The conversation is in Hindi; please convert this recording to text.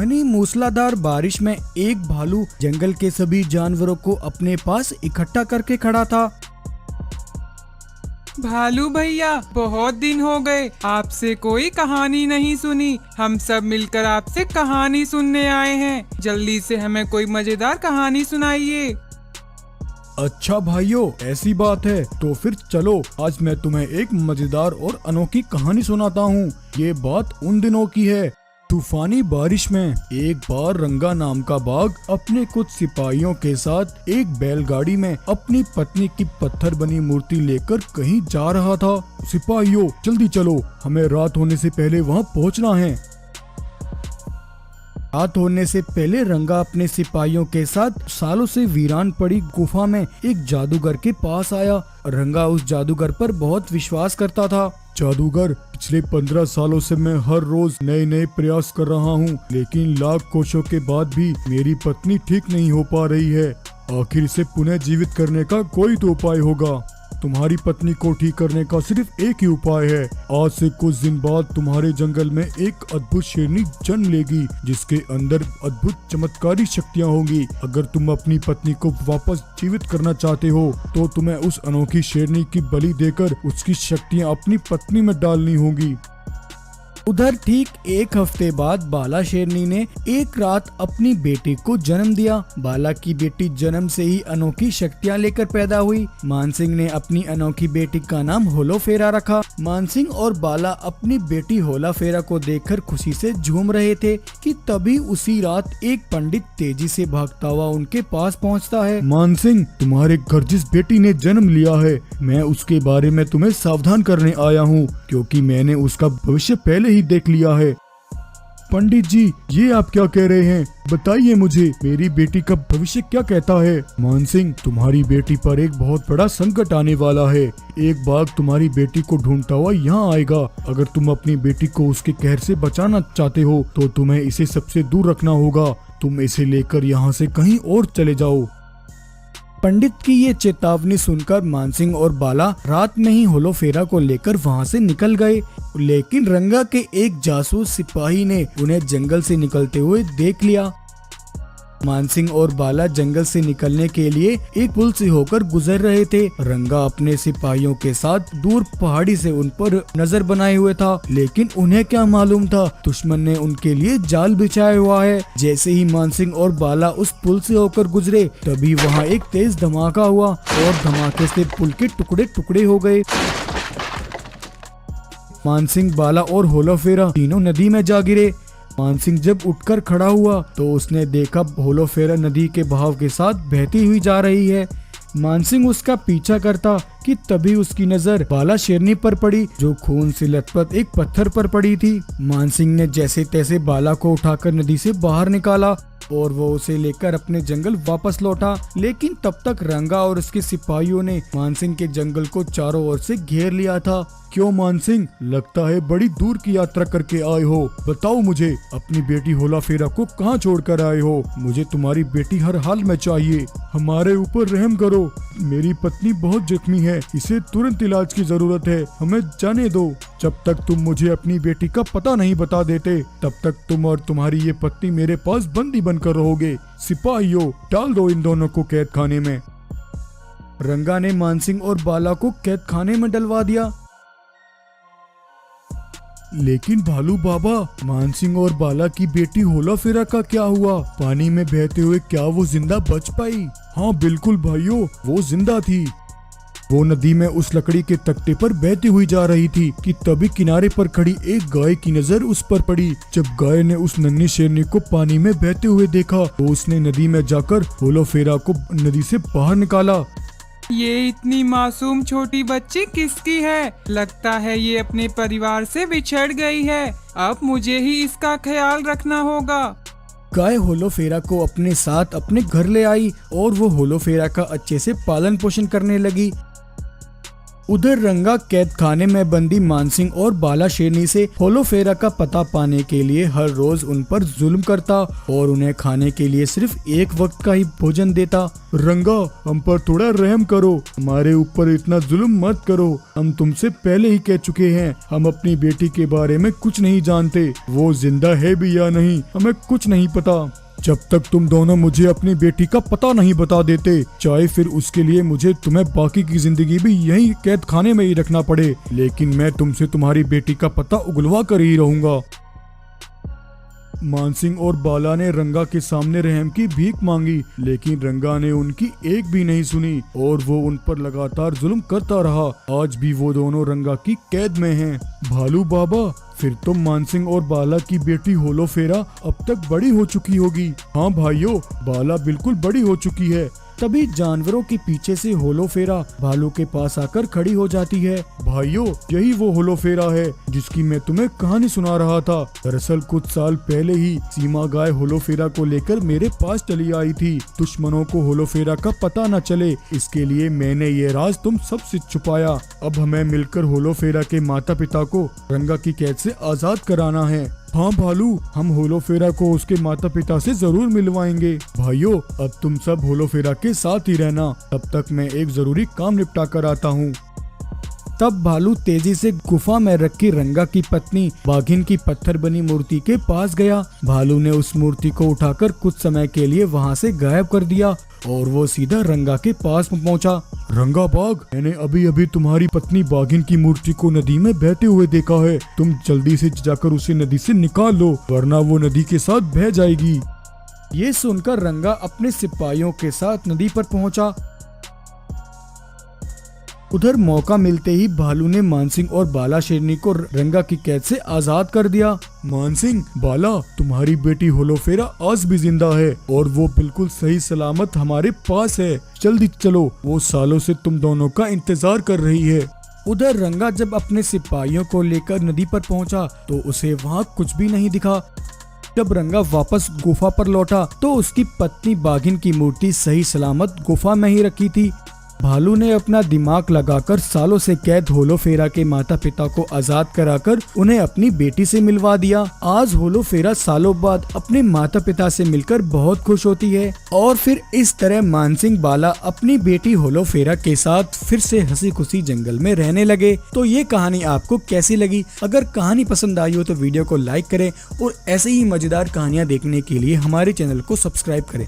घनी मूसलाधार बारिश में एक भालू जंगल के सभी जानवरों को अपने पास इकट्ठा करके खड़ा था। भालू भैया, बहुत दिन हो गए, आपसे कोई कहानी नहीं सुनी। हम सब मिलकर आपसे कहानी सुनने आए हैं। जल्दी से हमें कोई मजेदार कहानी सुनाइए। अच्छा भाइयों, ऐसी बात है तो फिर चलो, आज मैं तुम्हें एक मजेदार और अनोखी कहानी सुनाता हूँ। ये बात उन दिनों की है। तूफानी बारिश में एक बार रंगा नाम का बाघ अपने कुछ सिपाहियों के साथ एक बैलगाड़ी में अपनी पत्नी की पत्थर बनी मूर्ति लेकर कहीं जा रहा था। सिपाहियों, जल्दी चलो, हमें रात होने से पहले वहाँ पहुँचना है। रात होने से पहले रंगा अपने सिपाहियों के साथ सालों से वीरान पड़ी गुफा में एक जादूगर के पास आया। रंगा उस जादूगर पर बहुत विश्वास करता था। जादूगर, पिछले 15 सालों से मैं हर रोज नए नए प्रयास कर रहा हूँ, लेकिन लाख कोशिशों के बाद भी मेरी पत्नी ठीक नहीं हो पा रही है। आखिर इसे पुनः जीवित करने का कोई तो उपाय होगा। तुम्हारी पत्नी को ठीक करने का सिर्फ एक ही उपाय है। आज से कुछ दिन बाद तुम्हारे जंगल में एक अद्भुत शेरनी जन्म लेगी, जिसके अंदर अद्भुत चमत्कारी शक्तियाँ होंगी। अगर तुम अपनी पत्नी को वापस जीवित करना चाहते हो तो तुम्हें उस अनोखी शेरनी की बलि देकर उसकी शक्तियाँ अपनी पत्नी में डालनी होंगी। उधर ठीक एक हफ्ते बाद बाला शेरनी ने एक रात अपनी बेटी को जन्म दिया। बाला की बेटी जन्म से ही अनोखी शक्तियाँ लेकर पैदा हुई। मानसिंह ने अपनी अनोखी बेटी का नाम होलोफेरा रखा। मानसिंह और बाला अपनी बेटी होलोफेरा को देखकर खुशी से झूम रहे थे कि तभी उसी रात एक पंडित तेजी से भागता हुआ उनके पास पहुँचता है। मानसिंह, तुम्हारे घर जिस बेटी ने जन्म लिया है, मैं उसके बारे में तुम्हें सावधान करने आया हूँ, क्योंकि मैंने उसका भविष्य पहले ही देख लिया है। पंडित जी, ये आप क्या कह रहे हैं? बताइए मुझे, मेरी बेटी का भविष्य क्या कहता है? मानसिंह, तुम्हारी बेटी पर एक बहुत बड़ा संकट आने वाला है। एक बाघ तुम्हारी बेटी को ढूंढता हुआ यहाँ आएगा। अगर तुम अपनी बेटी को उसके कहर से बचाना चाहते हो तो तुम्हें इसे सबसे दूर रखना होगा। तुम इसे लेकर यहाँ से कहीं और चले जाओ। पंडित की ये चेतावनी सुनकर मानसिंह और बाला रात में ही होलोफेरा को लेकर वहाँ से निकल गए, लेकिन रंगा के एक जासूस सिपाही ने उन्हें जंगल से निकलते हुए देख लिया। मानसिंह और बाला जंगल से निकलने के लिए एक पुल से होकर गुजर रहे थे। रंगा अपने सिपाहियों के साथ दूर पहाड़ी से उन पर नजर बनाए हुए था, लेकिन उन्हें क्या मालूम था दुश्मन ने उनके लिए जाल बिछाया हुआ है। जैसे ही मानसिंह और बाला उस पुल से होकर गुजरे, तभी वहाँ एक तेज धमाका हुआ और धमाके से पुल के टुकड़े टुकड़े हो गए। मानसिंह, बाला और होलोफेरा तीनों नदी में जा गिरे। मानसिंह जब उठकर खड़ा हुआ तो उसने देखा होलोफेरा नदी के बहाव के साथ बहती हुई जा रही है। मानसिंह उसका पीछा करता कि तभी उसकी नजर बाला शेरनी पर पड़ी, जो खून से लथपथ एक पत्थर पर पड़ी थी। मानसिंह ने जैसे तैसे बाला को उठाकर नदी से बाहर निकाला और वो उसे लेकर अपने जंगल वापस लौटा, लेकिन तब तक रंगा और उसके सिपाहियों ने मानसिंह के जंगल को चारों ओर से घेर लिया था। क्यों मानसिंह, लगता है बड़ी दूर की यात्रा करके आए हो। बताओ मुझे, अपनी बेटी होलोफेरा को कहाँ छोड़कर आए हो? मुझे तुम्हारी बेटी हर हाल में चाहिए। हमारे ऊपर रहम करो, मेरी पत्नी बहुत जख्मी है, इसे तुरंत इलाज की जरूरत है, हमें जाने दो। जब तक तुम मुझे अपनी बेटी का पता नहीं बता देते, तब तक तुम और तुम्हारी ये पत्नी मेरे पास बंदी बनकर रहोगे। सिपाहियों, डाल दो इन दोनों को कैद खाने में। रंगा ने मानसिंह और बाला को कैद खाने में डलवा दिया। लेकिन भालू बाबा, मानसिंह और बाला की बेटी होलोफेरा का क्या हुआ? पानी में बहते हुए क्या वो जिंदा बच पाई? हाँ बिल्कुल भाइयों, वो जिंदा थी। वो नदी में उस लकड़ी के तख्ते पर बहती हुई जा रही थी कि तभी किनारे पर खड़ी एक गाय की नजर उस पर पड़ी। जब गाय ने उस नन्ही शेरनी को पानी में बहते हुए देखा तो उसने नदी में जाकर होलोफेरा को नदी से बाहर निकाला। ये इतनी मासूम छोटी बच्ची किसकी है? लगता है ये अपने परिवार से बिछड़ गई है। अब मुझे ही इसका ख्याल रखना होगा। गाय होलोफेरा को अपने साथ अपने घर ले आई और वो होलोफेरा का अच्छे से पालन पोषण करने लगी। उधर रंगा कैद खाने में बंदी मानसिंह और बाला शेरनी से होलोफेरा का पता पाने के लिए हर रोज उन पर जुल्म करता और उन्हें खाने के लिए सिर्फ एक वक्त का ही भोजन देता। रंगा, हम पर थोड़ा रहम करो, हमारे ऊपर इतना जुल्म मत करो। हम तुमसे पहले ही कह चुके हैं, हम अपनी बेटी के बारे में कुछ नहीं जानते, वो जिंदा है भी या नहीं हमें कुछ नहीं पता। जब तक तुम दोनों मुझे अपनी बेटी का पता नहीं बता देते, चाहे फिर उसके लिए मुझे तुम्हें बाकी की जिंदगी भी यहीं कैद खाने में ही रखना पड़े, लेकिन मैं तुमसे तुम्हारी बेटी का पता उगलवा कर ही रहूंगा। मानसिंह और बाला ने रंगा के सामने रहम की भीख मांगी, लेकिन रंगा ने उनकी एक भी नहीं सुनी और वो उन पर लगातार जुल्म करता रहा। आज भी वो दोनों रंगा की कैद में हैं। भालू बाबा, फिर तो मानसिंह और बाला की बेटी होलोफेरा अब तक बड़ी हो चुकी होगी। हाँ भाइयों, बाला बिल्कुल बड़ी हो चुकी है। तभी जानवरों के पीछे से होलोफेरा भालू के पास आकर खड़ी हो जाती है। भाइयों, यही वो होलोफेरा है जिसकी मैं तुम्हें कहानी सुना रहा था। दरअसल कुछ साल पहले ही सीमा गाय होलोफेरा को लेकर मेरे पास चली आई थी। दुश्मनों को होलोफेरा का पता न चले, इसके लिए मैंने ये राज तुम सबसे छुपाया। अब हमें मिलकर होलोफेरा के माता पिता को रंगा की कैद से आजाद कराना है। हाँ भालू, हम होलोफेरा को उसके माता पिता से जरूर मिलवाएंगे। भाइयों, अब तुम सब होलोफेरा के साथ ही रहना, तब तक मैं एक जरूरी काम निपटा कर आता हूँ। तब भालू तेजी से गुफा में रखी रंगा की पत्नी बाघिन की पत्थर बनी मूर्ति के पास गया। भालू ने उस मूर्ति को उठाकर कुछ समय के लिए वहाँ से गायब कर दिया और वो सीधा रंगा के पास पहुँचा। रंगा बाघ, मैंने अभी अभी तुम्हारी पत्नी बाघिन की मूर्ति को नदी में बहते हुए देखा है। तुम जल्दी से जाकर उसे नदी से निकाल लो, वरना वो नदी के साथ बह जाएगी। ये सुनकर रंगा अपने सिपाहियों के साथ नदी पर पहुँचा। उधर मौका मिलते ही भालू ने मानसिंह और बाला शेरनी को रंगा की कैद से आजाद कर दिया। मानसिंह, बाला, तुम्हारी बेटी होलोफेरा आज भी जिंदा है और वो बिल्कुल सही सलामत हमारे पास है। जल्दी चलो, वो सालों से तुम दोनों का इंतजार कर रही है। उधर रंगा जब अपने सिपाहियों को लेकर नदी पर पहुंचा तो उसे वहां कुछ भी नहीं दिखा। जब रंगा वापस गुफा पर लौटा तो उसकी पत्नी बाघिन की मूर्ति सही सलामत गुफा में ही रखी थी। भालू ने अपना दिमाग लगाकर सालों से कैद होलोफेरा के माता पिता को आजाद कराकर उन्हें अपनी बेटी से मिलवा दिया। आज होलोफेरा सालों बाद अपने माता पिता से मिलकर बहुत खुश होती है और फिर इस तरह मानसिंह बाला अपनी बेटी होलोफेरा के साथ फिर से हंसी खुशी जंगल में रहने लगे। तो ये कहानी आपको कैसी लगी? अगर कहानी पसंद आई हो तो वीडियो को लाइक करें और ऐसे ही मजेदार कहानियाँ देखने के लिए हमारे चैनल को सब्सक्राइब करें।